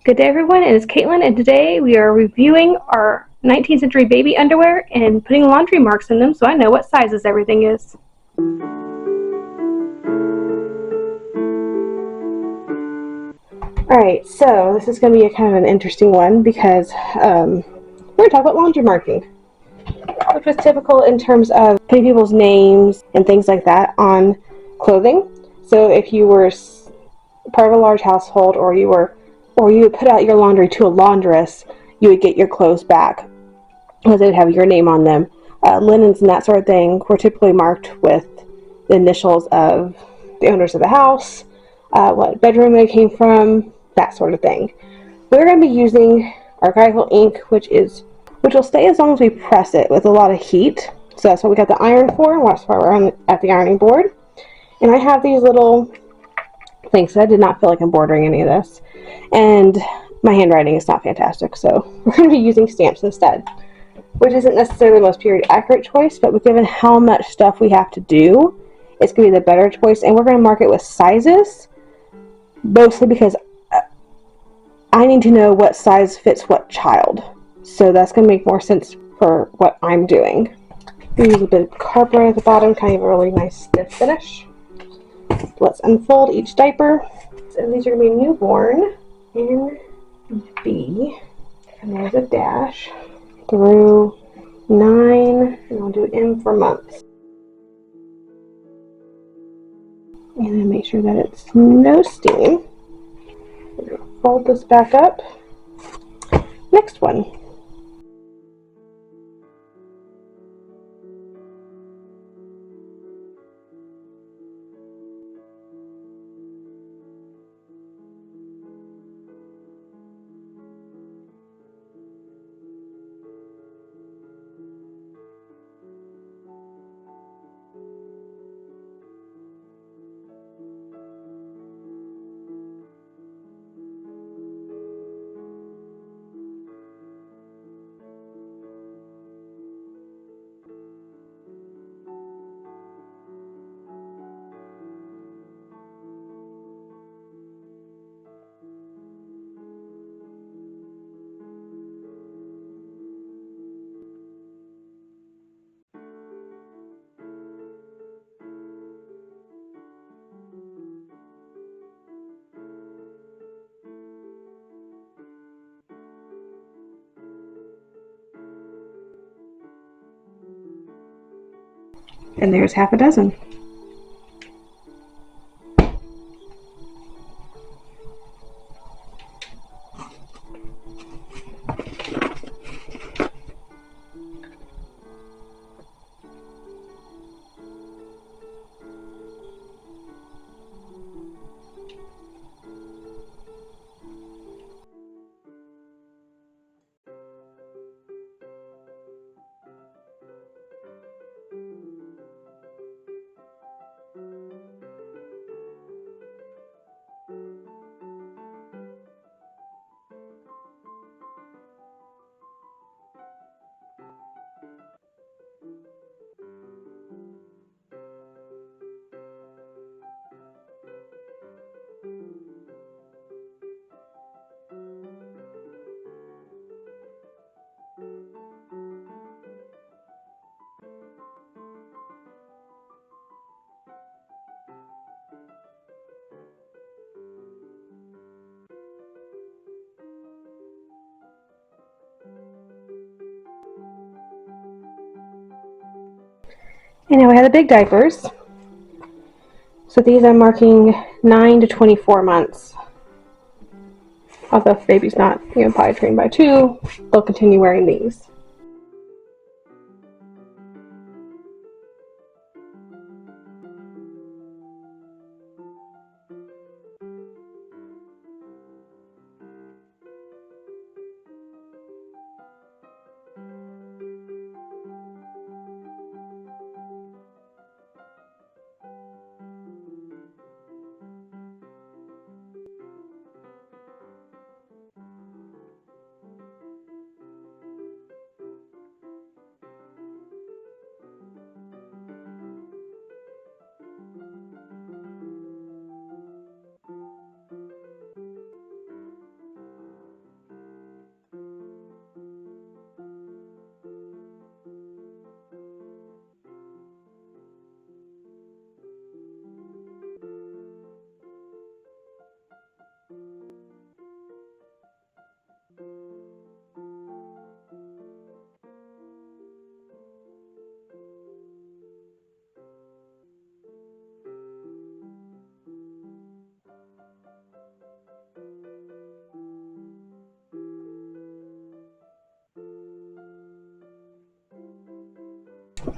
Good day everyone, it is Caitlin and today we are reviewing our 19th century baby underwear and putting laundry marks in them so I know what sizes everything is. Alright, so this is going to be a kind of an interesting one because we're going to talk about laundry marking, which was typical in terms of putting people's names and things like that on clothing. So if you were part of a large household or you would put out your laundry to a laundress, you would get your clothes back because they'd have your name on them. Linens and that sort of thing were typically marked with the initials of the owners of the house, what bedroom they came from, that sort of thing. We're going to be using archival ink, which will stay as long as we press it with a lot of heat. So that's what we got the iron for, and that's why we're at the ironing board. And I have these little things, so I did not feel like embroidering any of this. And my handwriting is not fantastic, so we're going to be using stamps instead, which isn't necessarily the most period accurate choice, but given how much stuff we have to do, it's going to be the better choice. And we're going to mark it with sizes, mostly because I need to know what size fits what child. So that's going to make more sense for what I'm doing. We use a bit of cardboard at the bottom, kind of a really nice stiff finish. Let's unfold each diaper. So these are going to be newborn, N, B, and there's a dash, through 9, and I'll do M for months. And then make sure that it's no steam. Fold this back up. Next one. And there's half a dozen. And now we have the big diapers. So these I'm marking 9 to 24 months. Although if baby's not, potty trained by 2, they'll continue wearing these.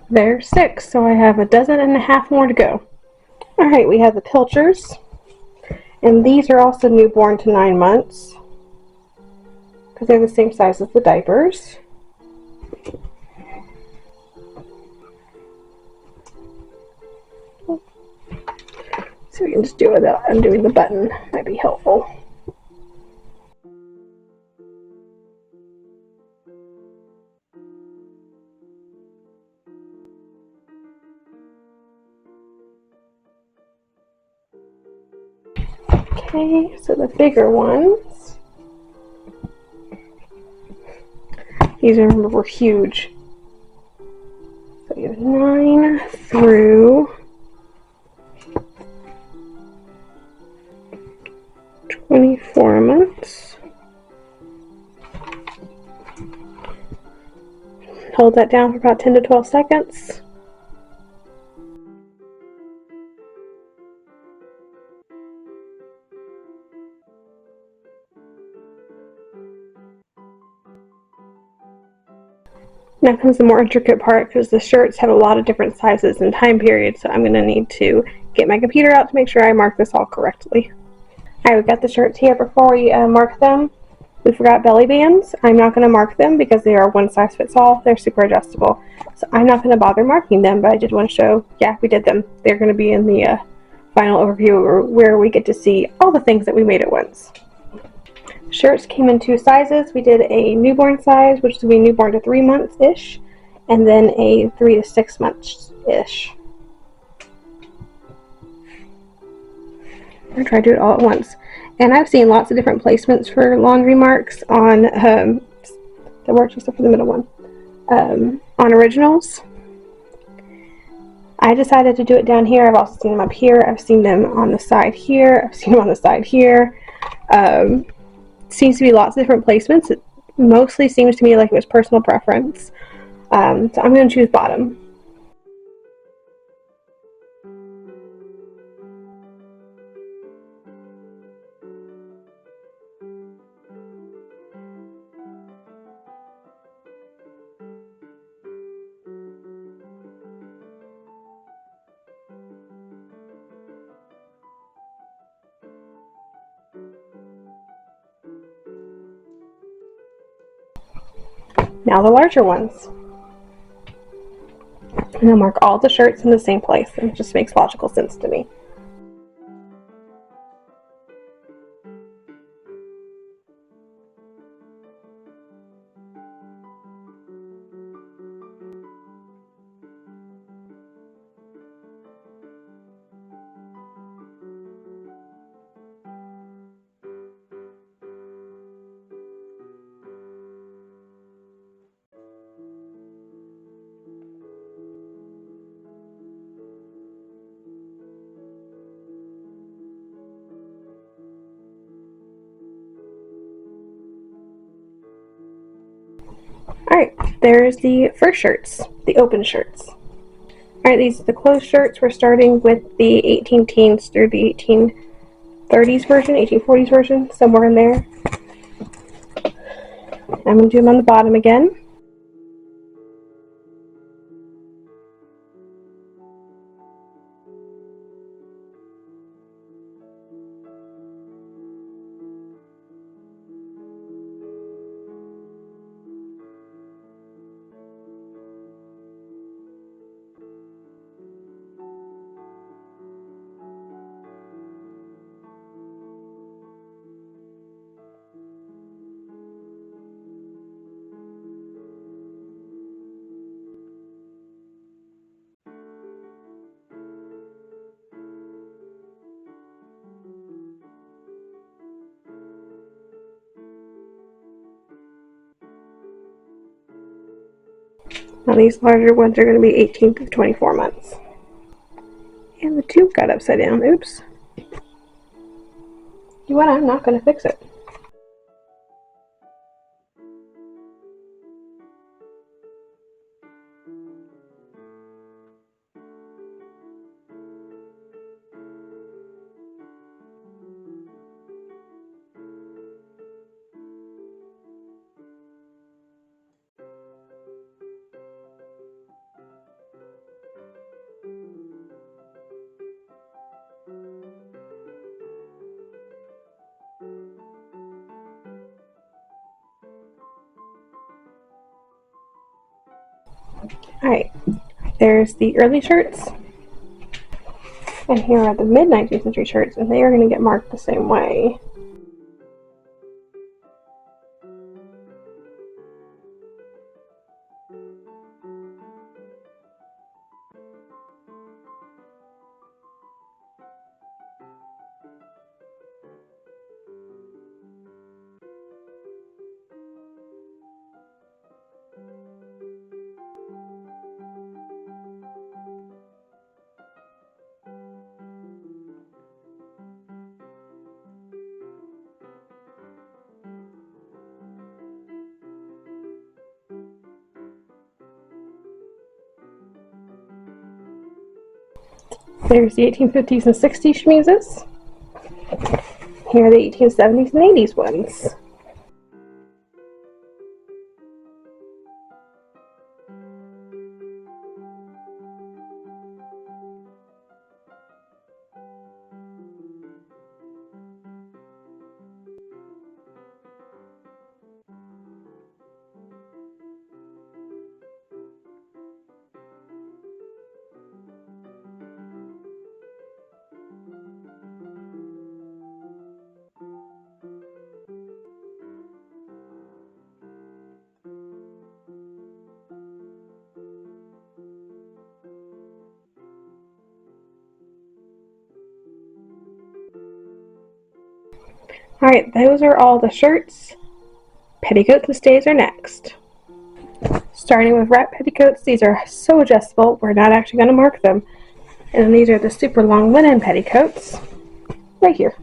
There's 6, so I have a dozen and a half more to go. Alright, we have the pilchers, and these are also newborn to 9 months because they're the same size as the diapers. So we can just do it without undoing the button. Might be helpful. Okay, so the bigger ones. These, remember, were huge. So you have 9 through 24 months. Hold that down for about 10 to 12 seconds. Now comes the more intricate part, because the shirts have a lot of different sizes and time periods, so I'm going to need to get my computer out to make sure I mark this all correctly. Alright, we've got the shirts here. Before we mark them, we forgot belly bands. I'm not going to mark them because they are one size fits all. They're super adjustable, so I'm not going to bother marking them, but I did want to show, yeah, we did them. They're going to be in the final overview where we get to see all the things that we made at once. Shirts came in 2 sizes. We did a newborn size, which would be newborn to 3 months-ish, and then a 3 to 6 months-ish. I'm going to try to do it all at once. And I've seen lots of different placements for laundry marks on, that works except for the middle one, on originals. I decided to do it down here. I've also seen them up here. I've seen them on the side here. I've seen them on the side here. Seems to be lots of different placements. It mostly seems to me like it was personal preference. So I'm going to choose bottom. Now the larger ones. And I'll mark all the shirts in the same place. It just makes logical sense to me. Alright, there's the first shirts, the open shirts. Alright, these are the closed shirts. We're starting with the 18 teens through the 1830s version, 1840s version, somewhere in there. I'm going to do them on the bottom again. Now these larger ones are going to be 18 to 24 months. And the tube got upside down. Oops. You know what? I'm not going to fix it. Alright, there's the early shirts, and here are the mid-19th century shirts, and they are going to get marked the same way. There's the 1850s and 60s chemises. Here are the 1870s and 80s ones. Alright, those are all the shirts. Petticoats and stays are next. Starting with wrap petticoats, these are so adjustable, we're not actually going to mark them. And then these are the super long linen petticoats, right here.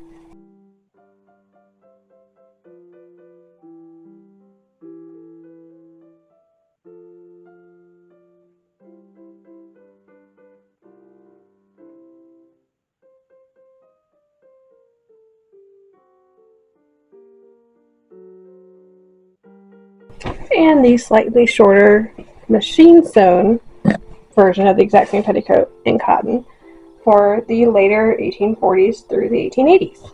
And the slightly shorter machine sewn version of the exact same petticoat in cotton for the later 1840s through the 1880s.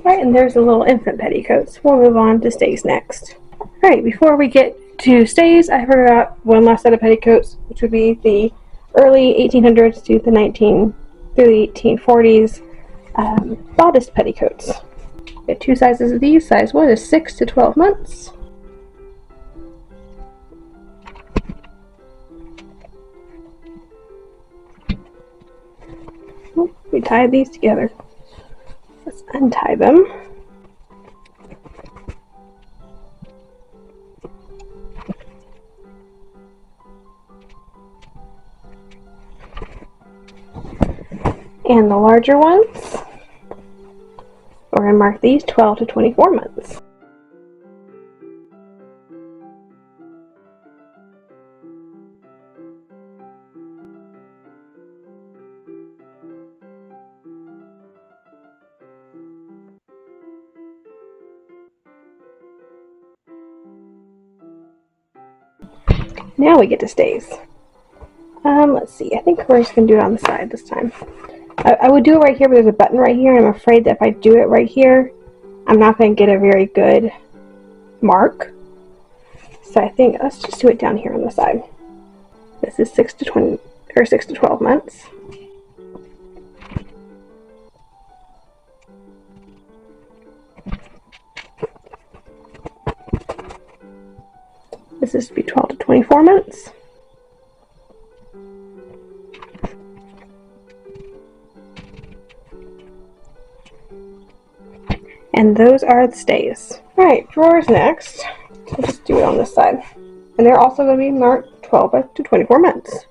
Alright, and there's the little infant petticoats. We'll move on to stays next. Alright, before we get to stays, I forgot one last set of petticoats, which would be the early 1800s to the 1840s bodice petticoats. We have two sizes of these. Size 1 is 6 to 12 months. We tied these together. Let's untie them. And the larger ones, we're going to mark these 12 to 24 months. Now we get to stays. Let's see, I think we're just going to do it on the side this time. I would do it right here, but there's a button right here, and I'm afraid that if I do it right here, I'm not going to get a very good mark. So I think let's just do it down here on the side. This is 6 to 12 months. This is to be 12 to 24 months. And those are the stays. Alright, drawers next. We'll just do it on this side. And they're also going to be marked 12 to 24 months.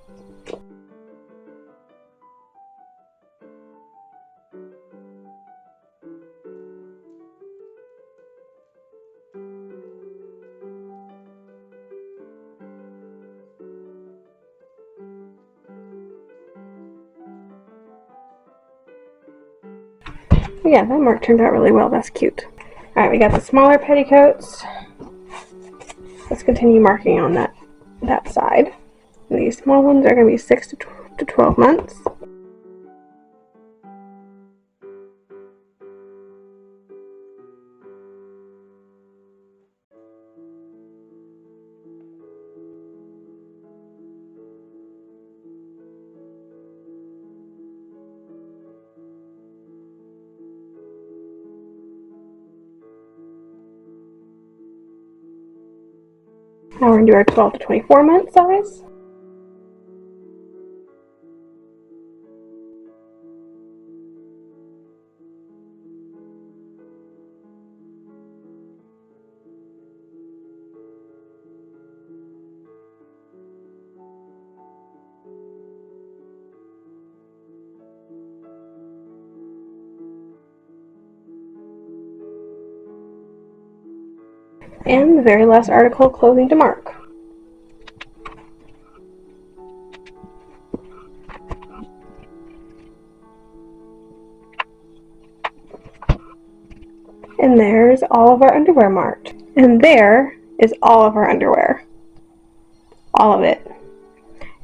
Yeah, that mark turned out really well. That's cute. Alright, we got the smaller petticoats. Let's continue marking on that side. And these small ones are going to be 6 to 12 months. Now we're going to do our 12 to 24 month size. And the very last article of clothing to mark. And there's all of our underwear marked. And there is all of our underwear. All of it.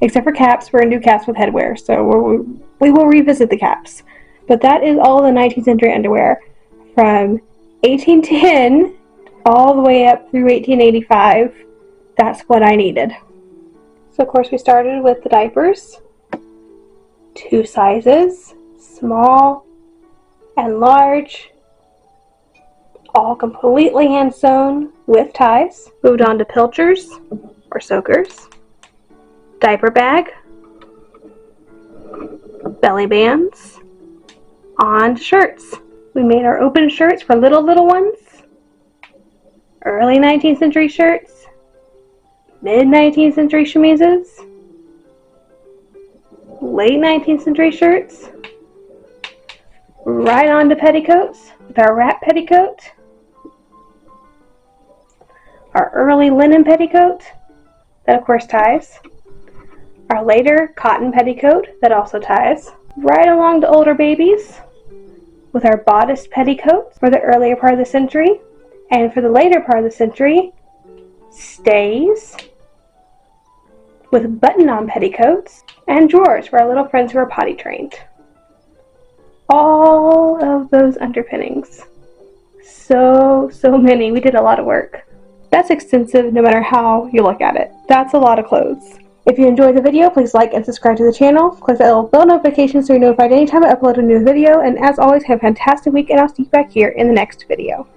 Except for caps. We're going to do caps with headwear, so we will revisit the caps. But that is all the 19th century underwear from 1810 all the way up through 1885. That's what I needed. So of course we started with the diapers. 2 sizes, small and large. All completely hand sewn with ties. Moved on to pilchers or soakers, diaper bag, belly bands, on to shirts. We made our open shirts for little ones, early 19th century shirts, mid 19th century chemises, late 19th century shirts, right on to petticoats with our wrap petticoat, our early linen petticoat that of course ties, our later cotton petticoat that also ties, right along to older babies with our bodice petticoats for the earlier part of the century, and for the later part of the century, stays with button-on petticoats, and drawers for our little friends who are potty trained. All of those underpinnings. So many. We did a lot of work. That's extensive no matter how you look at it. That's a lot of clothes. If you enjoyed the video, please like and subscribe to the channel. Click that little bell notification so you're notified anytime I upload a new video. And as always, have a fantastic week, and I'll see you back here in the next video.